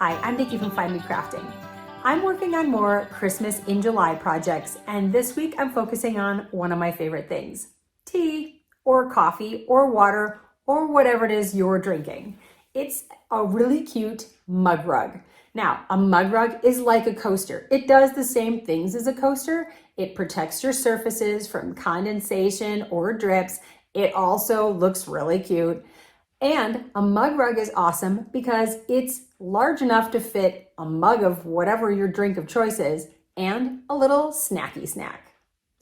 Hi, I'm Nikki from Find Me Crafting. I'm working on more Christmas in July projects, and this week I'm focusing on one of my favorite things, tea or coffee or water or whatever it is you're drinking. It's a really cute mug rug. Now, a mug rug is like a coaster. It does the same things as a coaster. It protects your surfaces from condensation or drips. It also looks really cute. And a mug rug is awesome because it's large enough to fit a mug of whatever your drink of choice is and a little snacky snack.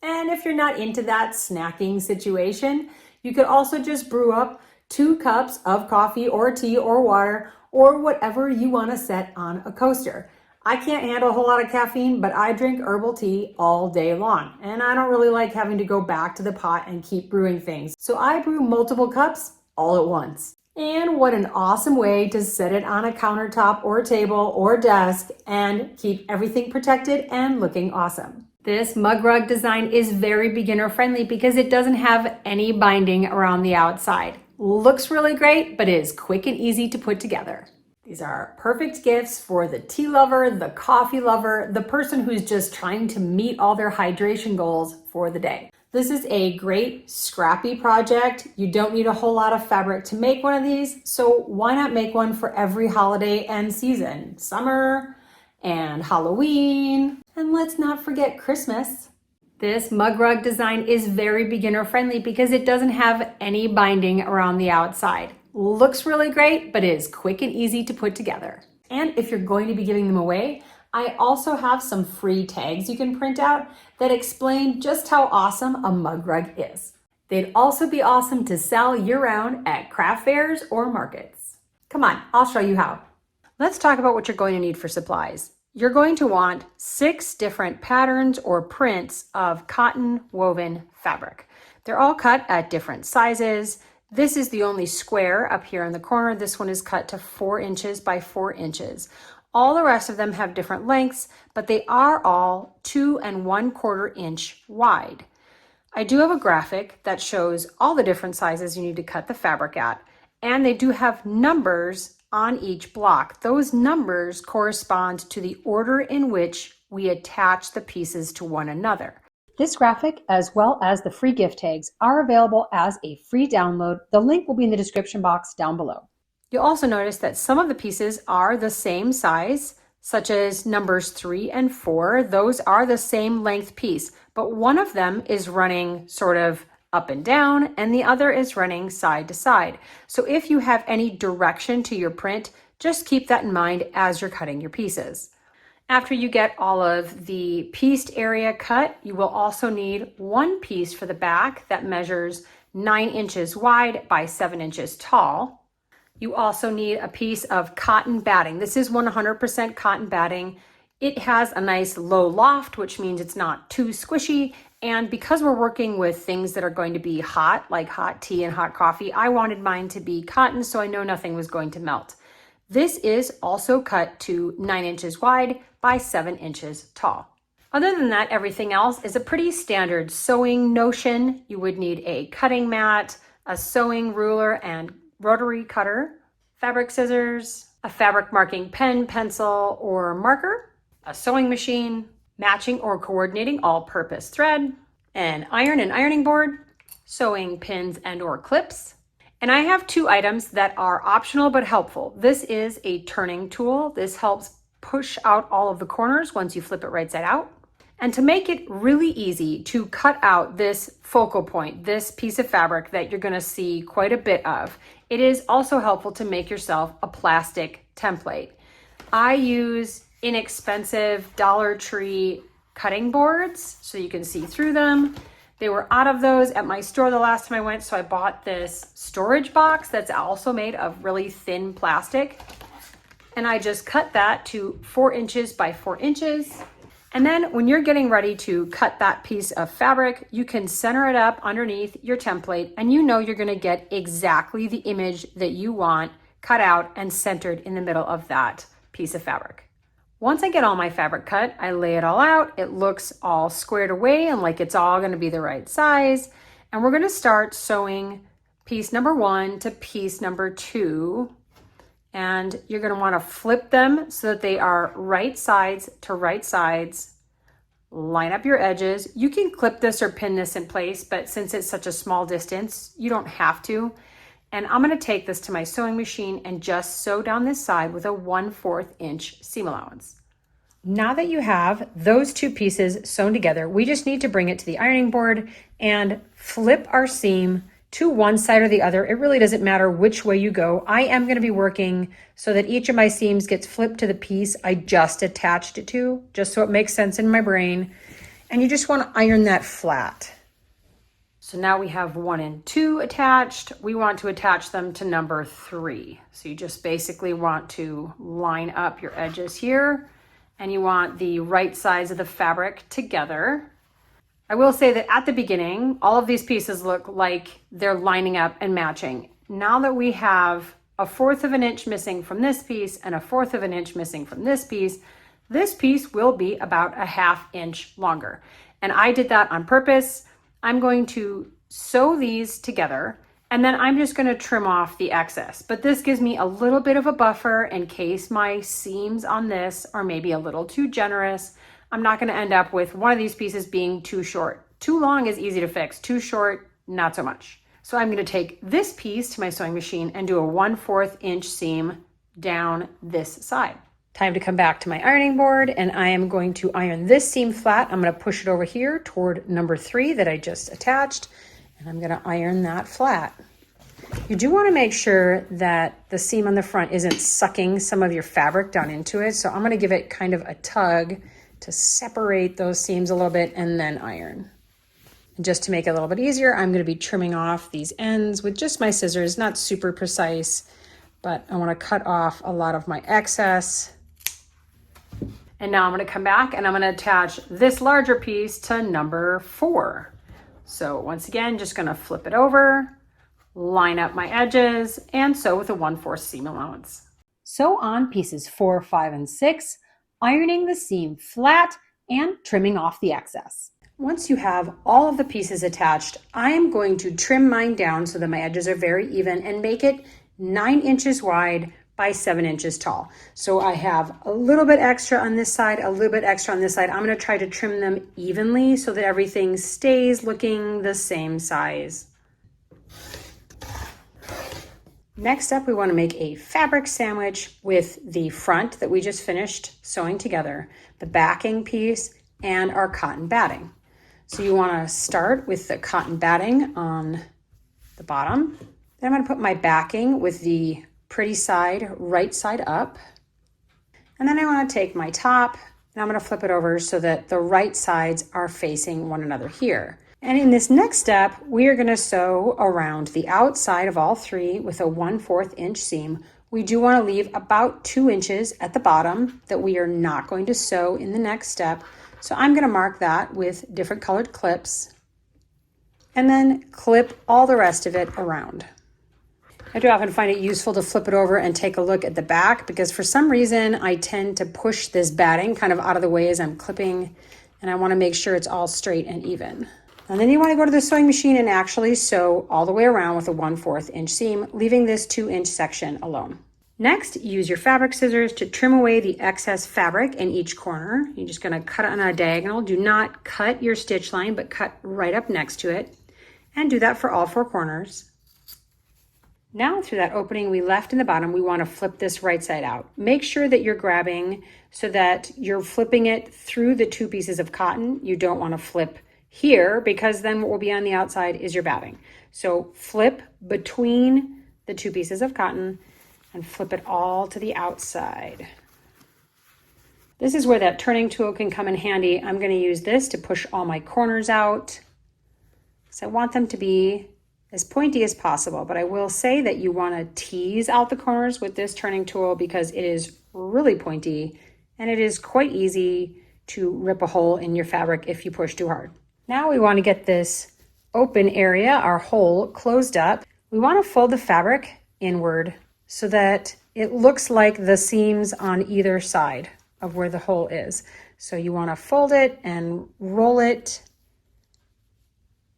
And if you're not into that snacking situation, you could also just brew up 2 cups of coffee or tea or water or whatever you want to set on a coaster. I can't handle a whole lot of caffeine, but I drink herbal tea all day long. And I don't really like having to go back to the pot and keep brewing things. So I brew multiple cups all at once. And what an awesome way to set it on a countertop or table or desk and keep everything protected and looking awesome. This mug rug design is very beginner friendly because it doesn't have any binding around the outside. Looks really great, but is quick and easy to put together. These are perfect gifts for the tea lover, the coffee lover, the person who's just trying to meet all their hydration goals for the day. This is a great scrappy project. You don't need a whole lot of fabric to make one of these, so why not make one for every holiday and season? Summer and Halloween, and let's not forget Christmas. This mug rug design is very beginner friendly because it doesn't have any binding around the outside. Looks really great, but is quick and easy to put together. And if you're going to be giving them away, I also have some free tags you can print out that explain just how awesome a mug rug is. They'd also be awesome to sell year-round at craft fairs or markets. Come on, I'll show you how. Let's talk about what you're going to need for supplies. You're going to want 6 different patterns or prints of cotton woven fabric. They're all cut at different sizes. This is the only square up here in the corner. This one is cut to 4 inches by 4 inches. All the rest of them have different lengths, but they are all 2 1/4 inch wide. I do have a graphic that shows all the different sizes you need to cut the fabric at, and they do have numbers on each block. Those numbers correspond to the order in which we attach the pieces to one another. This graphic, as well as the free gift tags, are available as a free download. The link will be in the description box down below. You'll also notice that some of the pieces are the same size, such as numbers 3 and 4. Those are the same length piece, but one of them is running sort of up and down, and the other is running side to side. So if you have any direction to your print, just keep that in mind as you're cutting your pieces. After you get all of the pieced area cut, you will also need one piece for the back that measures 9 inches wide by 7 inches tall. You also need a piece of cotton batting. This is 100% cotton batting. It has a nice low loft, which means it's not too squishy. And because we're working with things that are going to be hot, like hot tea and hot coffee, I wanted mine to be cotton so I know nothing was going to melt. This is also cut to 9 inches wide by 7 inches tall. Other than that, everything else is a pretty standard sewing notion. You would need a cutting mat, a sewing ruler and rotary cutter, fabric scissors, a fabric marking pen, pencil, or marker, a sewing machine, matching or coordinating all-purpose thread, an iron and ironing board, sewing pins and or clips. And I have 2 items that are optional but helpful. This is a turning tool. This helps push out all of the corners once you flip it right side out. And to make it really easy to cut out this focal point, this piece of fabric that you're going to see quite a bit of, it is also helpful to make yourself a plastic template. I use inexpensive Dollar Tree cutting boards so you can see through them. They were out of those at my store the last time I went, so I bought this storage box that's also made of really thin plastic. And I just cut that to 4 inches by 4 inches. And then when you're getting ready to cut that piece of fabric, you can center it up underneath your template and you know you're going to get exactly the image that you want cut out and centered in the middle of that piece of fabric. Once I get all my fabric cut, I lay it all out. It looks all squared away and like it's all going to be the right size. And we're going to start sewing piece number 1 to piece number 2 And you're going to want to flip them so that they are right sides to right sides. Line up your edges. You can clip this or pin this in place, but since it's such a small distance, you don't have to. And I'm going to take this to my sewing machine and just sew down this side with a 1/4 inch seam allowance. Now that you have those two pieces sewn together, we just need to bring it to the ironing board and flip our seam to one side or the other. It really doesn't matter which way you go. I am going to be working so that each of my seams gets flipped to the piece I just attached it to, just so it makes sense in my brain. And you just want to iron that flat. So now we have 1 and 2 attached. We want to attach them to number 3. So you just basically want to line up your edges here, and you want the right sides of the fabric together. I will say that at the beginning, all of these pieces look like they're lining up and matching. Now that we have 1/4 of an inch missing from this piece and 1/4 of an inch missing from this piece will be about a 1/2 inch longer. And I did that on purpose. I'm going to sew these together, and then I'm just going to trim off the excess. But this gives me a little bit of a buffer in case my seams on this are maybe a little too generous. I'm not going to end up with one of these pieces being too short. Too long is easy to fix. Too short, not so much. So I'm going to take this piece to my sewing machine and do a 1/4 inch seam down this side. Time to come back to my ironing board, and I am going to iron this seam flat. I'm going to push it over here toward number 3 that I just attached, and I'm going to iron that flat. You do want to make sure that the seam on the front isn't sucking some of your fabric down into it. So I'm going to give it kind of a tug to separate those seams a little bit and then iron. And just to make it a little bit easier, I'm going to be trimming off these ends with just my scissors, not super precise, but I want to cut off a lot of my excess. And now I'm going to come back and I'm going to attach this larger piece to number 4. So once again, just going to flip it over, line up my edges, and sew with a 1/4 seam allowance. Sew on pieces 4, 5, and 6, ironing the seam flat and trimming off the excess. Once you have all of the pieces attached, I am going to trim mine down so that my edges are very even and make it 9 inches wide by 7 inches tall. So I have a little bit extra on this side, a little bit extra on this side. I'm going to try to trim them evenly so that everything stays looking the same size. Next up, we want to make a fabric sandwich with the front that we just finished sewing together, the backing piece, and our cotton batting. So you want to start with the cotton batting on the bottom. Then I'm going to put my backing with the pretty side, right side up. And then I want to take my top and I'm going to flip it over so that the right sides are facing one another here. And in this next step, we are going to sew around the outside of all 3 with a 1/4 inch seam. We do want to leave about 2 inches at the bottom that we are not going to sew in the next step. So I'm going to mark that with different colored clips and then clip all the rest of it around. I do often find it useful to flip it over and take a look at the back because for some reason I tend to push this batting kind of out of the way as I'm clipping, and I want to make sure it's all straight and even. And then you want to go to the sewing machine and actually sew all the way around with a 1/4 inch seam, leaving this 2 inch section alone. Next, use your fabric scissors to trim away the excess fabric in each corner. You're just going to cut it on a diagonal. Do not cut your stitch line, but cut right up next to it. And do that for all 4 corners. Now through that opening we left in the bottom, we want to flip this right side out. Make sure that you're grabbing so that you're flipping it through the 2 pieces of cotton. You don't want to flip here because then what will be on the outside is your batting. So flip between the 2 pieces of cotton and flip it all to the outside. This is where that turning tool can come in handy. I'm going to use this to push all my corners out. So I want them to be as pointy as possible, but I will say that you want to tease out the corners with this turning tool because it is really pointy and it is quite easy to rip a hole in your fabric if you push too hard. Now we want to get this open area, our hole, closed up. We want to fold the fabric inward so that it looks like the seams on either side of where the hole is. So you want to fold it and roll it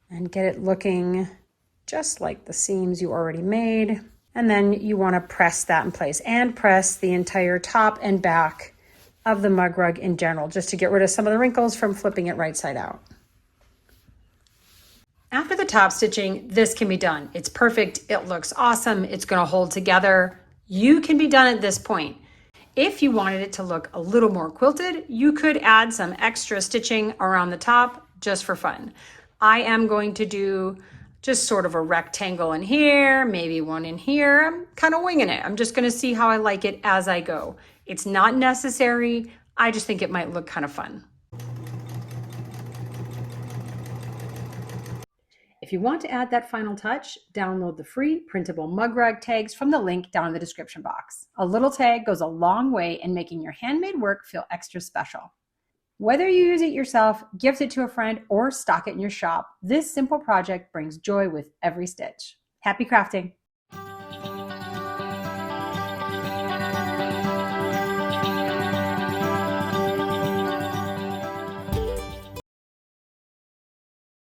and get it looking just like the seams you already made. And then you want to press that in place and press the entire top and back of the mug rug in general, just to get rid of some of the wrinkles from flipping it right side out. After the top stitching, this can be done. It's perfect. It looks awesome. It's going to hold together. You can be done at this point. If you wanted it to look a little more quilted, you could add some extra stitching around the top just for fun. I am going to do just sort of a rectangle in here, maybe one in here. I'm kind of winging it. I'm just going to see how I like it as I go. It's not necessary. I just think it might look kind of fun. If you want to add that final touch, download the free printable mug rag tags from the link down in the description box. A little tag goes a long way in making your handmade work feel extra special. Whether you use it yourself, gift it to a friend, or stock it in your shop, this simple project brings joy with every stitch. Happy crafting!